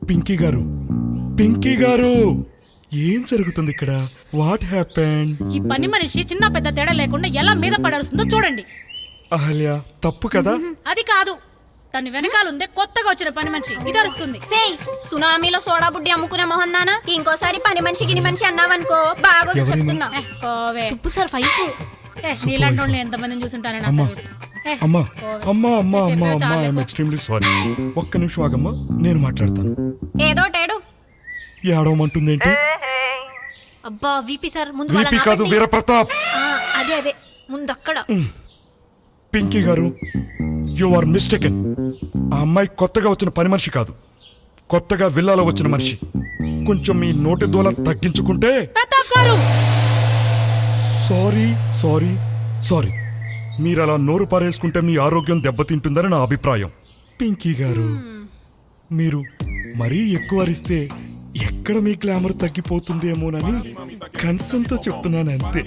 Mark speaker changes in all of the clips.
Speaker 1: పింకీ గారు, పింకీ గారు, ఏం జరుగుతుంది ఇక్కడ? What happened?
Speaker 2: ఈ పని మనిషి చిన్న పెద్ద తేడా లేకుండా ఎలా మీద పడాల్సిందో చూడండి.
Speaker 1: అహల్య, తప్పు కదా?
Speaker 2: అది కాదు, తన వెనకాల ఉందే కొత్తగా వచ్చిన పని మనిషి ఇది అరుస్తుంది.
Speaker 3: సేయ్, సునామీలో సోడా బుడ్డి అమ్ముకునే మొహం నానా ఇంకోసారి పని మనిషి గిని మనిషి అన్నావనుకో బాగోదు చెప్తున్నా.
Speaker 2: పోవే.
Speaker 3: చెప్పు సార్ ఫైఫ్.
Speaker 2: నీలాంటి వాళ్ళని ఎంతమందిని చూసుంటానని
Speaker 1: అమ్మా
Speaker 2: సర్వీస్.
Speaker 1: అమ్మా అమ్మా అమ్మా అమ్మా అమ్మా, ఐఎమ్ ఎక్స్ట్రీమ్లీ సారీ. ఒక్క నిమిషం ఆగమ్మా, నేను మాట్లాడతాను.
Speaker 3: ఏదో టేడు
Speaker 1: ఏడవమంటుందేంటి?
Speaker 3: అబ్బా విపి సార్ ముందు
Speaker 1: వీపీ కాదు, వీరప్రతాప్.
Speaker 3: అదే అదే ముందు అక్కడ.
Speaker 1: పింకీ గారు, యు ఆర్ మిస్టేకెన్. ఆ అమ్మాయి కొత్తగా వచ్చిన పని మనిషి కాదు, కొత్తగా విల్లాలో వచ్చిన మనిషి. కొంచెం మీ నోటి దూల తగ్గించుకుంటే.
Speaker 2: ప్రతాప్ గారు,
Speaker 1: సారీ సారీ సారీ. మీరు అలా నోరు పారేసుకుంటే మీ ఆరోగ్యం దెబ్బతింటుందని నా అభిప్రాయం. పింకీ గారు, మీరు మరీ ఎక్కువ అరిస్తే ఎక్కడ మీ గ్లామర్ తగ్గిపోతుందేమోనని కన్సర్న్తో చెప్తున్నాను అంతే.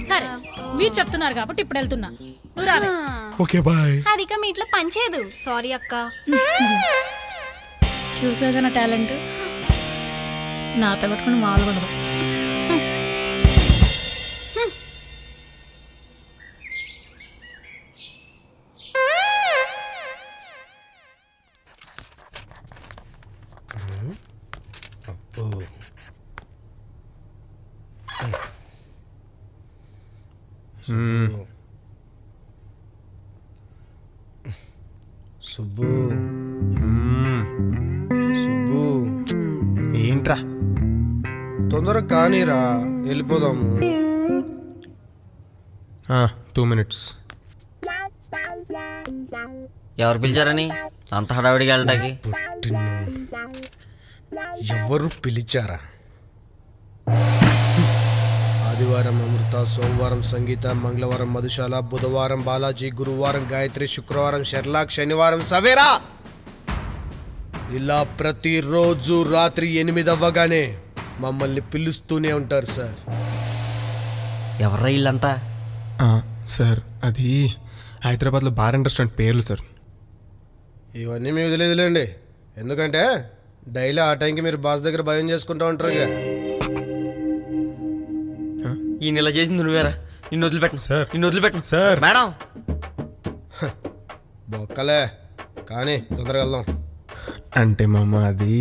Speaker 2: సరే మీరు చెప్తున్నారు కాబట్టి ఇప్పుడు వెళ్తున్నా. నువ్వు రావే.
Speaker 1: Okay bye.
Speaker 3: అదిక మీ ఇంట్లో పనిచేయదు. సారీ అక్క.
Speaker 2: చూసాగా నా టాలెంట్, నాతో పెట్టుకుని మామూలుగా ఉండదు.
Speaker 4: సుబ్బు సుబ్బు,
Speaker 5: ఏంట్రా?
Speaker 4: తొందరగా కానీరా, వెళ్ళిపోదాము.
Speaker 5: 2 minutes.
Speaker 6: ఎవరు పిలిచారని అంత హడావిడిగా వెళ్ళటానికి?
Speaker 4: ఎవరు పిలిచారా? ఆదివారం అమృత, సోమవారం సంగీత, మంగళవారం మధుశాల, బుధవారం బాలాజీ, గురువారం గాయత్రి, శుక్రవారం షెర్లాక్, శనివారం సవేరా. ఇలా ప్రతిరోజు రాత్రి 8 అవ్వగానే మమ్మల్ని పిలుస్తూనే ఉంటారు సార్.
Speaker 6: ఎవర్రా వీళ్ళంతా?
Speaker 5: సార్, అది హైదరాబాద్లో బార్ అండ్ రెస్టారెంట్ పేర్లు సార్.
Speaker 4: ఇవన్నీ మీకు తెలియదులేండి, ఎందుకంటే డైలీ ఆ టైంకి మీరు బాస్ దగ్గర భయం చేసుకుంటూ ఉంటారుగా.
Speaker 6: ఈ నెల చేసింది నువ్వేరా? నిన్ను వదిలిపెట్టను
Speaker 5: సార్.
Speaker 6: నిన్ను వదిలిపెట్టను
Speaker 5: సార్.
Speaker 6: మేడం
Speaker 4: బొక్కలే కానీ తొందరగా వెళ్దాం.
Speaker 5: అంటే మామ, అది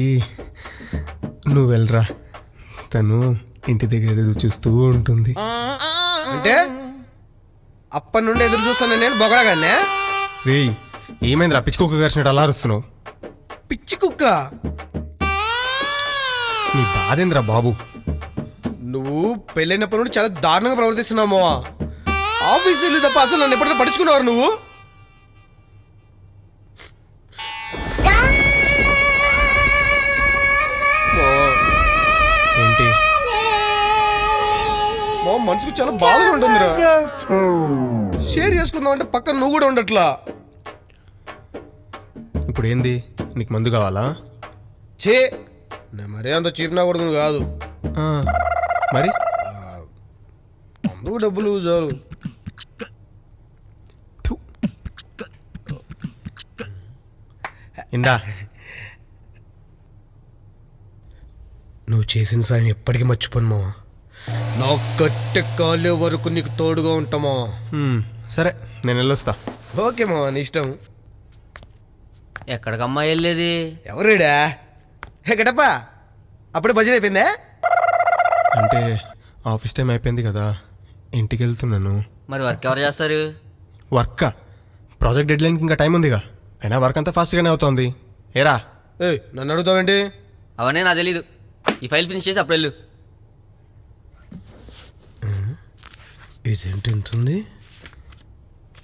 Speaker 5: నువ్వు వెళ్ళరా, తను ఇంటి దగ్గర ఎదురు చూస్తూ ఉంటుంది.
Speaker 4: అంటే అప్పటి నుండి ఎదురు చూస్తాను నేను బొగడగానే.
Speaker 5: రేయ్, ఏమైందిరా పిచ్చి కుక్క కరిచినట్టు అలా అరుస్తున్నావు?
Speaker 4: పిచ్చి కుక్క?
Speaker 5: నీ బాధేంద్రా బాబు?
Speaker 4: నువ్వు పెళ్ళైనప్పటి నుండి చాలా దారుణంగా ప్రవర్తిస్తున్నావు. ఆఫీస్ వెళ్ళి తప్ప అసలు నన్ను ఎప్పటికీ పట్టించుకున్నావు నువ్వు?
Speaker 5: ఏంటి?
Speaker 4: మా మనసుకు చాలా బాధగా ఉంటుందిరా. షేర్ చేసుకుందాం అంటే పక్కన నువ్వు కూడా ఉండట్లా.
Speaker 5: ఇప్పుడు ఏంది, నీకు మందు కావాలా?
Speaker 4: చే, నేను మరీ అంత చీప్ నా కొడుకుని కాదు.
Speaker 5: మరి
Speaker 4: అందుకు డబ్బులు చాలు.
Speaker 5: ఇందా,
Speaker 4: నువ్వు చేసిన సాయం ఎప్పటికీ మర్చిపోను మావా. నా కట్టె కాలే వరకు నీకు తోడుగా ఉంటామా.
Speaker 5: సరే, నేను వెళ్ళొస్తా.
Speaker 4: ఓకే మావా, నీ ఇష్టం.
Speaker 6: ఎక్కడికమ్మా వెళ్ళేది?
Speaker 4: ఎవరుడా? హే గడపా, అప్పుడే బడ్జెట్ అయిపోయిందే.
Speaker 5: అంటే ఆఫీస్ టైం అయిపోయింది కదా, ఇంటికి వెళ్తున్నాను.
Speaker 6: మరి వర్క్ ఎవరు చేస్తారు?
Speaker 5: వర్క్ ప్రాజెక్ట్ డెడ్లైన్కి ఇంకా టైం ఉందిగా, అయినా వర్క్ అంతా ఫాస్ట్గానే అవుతోంది. ఏరా?
Speaker 4: నన్ను అడుగుతావేంటి?
Speaker 6: అవన్నీ నాకు తెలీదు. ఈ ఫైల్ ఫినిష్ చేసి అప్పుడు వెళ్ళు.
Speaker 4: ఇదేంటి ఉంటుంది?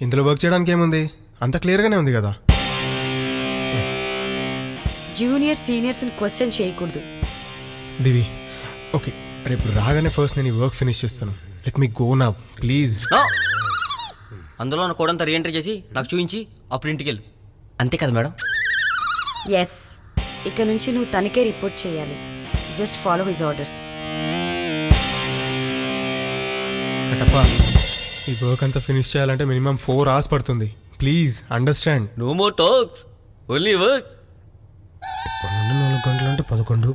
Speaker 5: ఇందులో వర్క్ చేయడానికి ఏముంది, అంత క్లియర్గానే ఉంది కదా.
Speaker 7: జూనియర్ సీనియర్స్ని క్వశ్చన్ చేయకూడదు.
Speaker 5: దివి, ఓకే, రేపు రాగానే ఫస్ట్ నేను ఈ వర్క్ ఫినిష్ చేస్తాను. Let me go now please.
Speaker 6: అందులో నా కోడంతా రీఎంట్రీ చేసి నాకు చూపించి అప్పుడు ఇంటికి వెళ్ళు. అంతే కదా మేడం?
Speaker 7: ఎస్, ఇక నుంచి నువ్వు తనకే రిపోర్ట్ చేయాలి. Just follow his orders.
Speaker 5: Kattappa, ఈ వర్క్ అంతా ఫినిష్ చేయాలంటే మినిమం 4 hours పడుతుంది. Please understand.
Speaker 6: No more talks, only work.
Speaker 4: 4 గంటలు అంటే 11.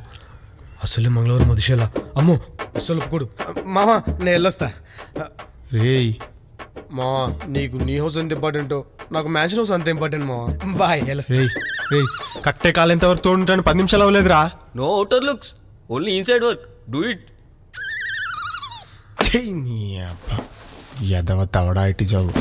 Speaker 4: అసలు మంగళవారం మధుశాల. అమ్మో అస్సలు ఒప్పుకోడు. మామ నేను వెళ్ళొస్తా.
Speaker 5: రేయ్
Speaker 4: మా నీకు నీ హౌస్ ఎంత ఇంపార్టెంటో నాకు మ్యాన్షన్ హౌస్ అంత ఇంపార్టెంట్ మా. బాయ్ వెళ్ళొస్తా.
Speaker 5: రేయ్ రేయ్ కట్టే కాలేంత వరకు తోడుంటాను 10 నిమిషాలు అవ్వలేదురా.
Speaker 6: No outer looks, only inside work. Do it.
Speaker 5: నీ అబ్బా ఎదవ తవడా ఇటు జాబు.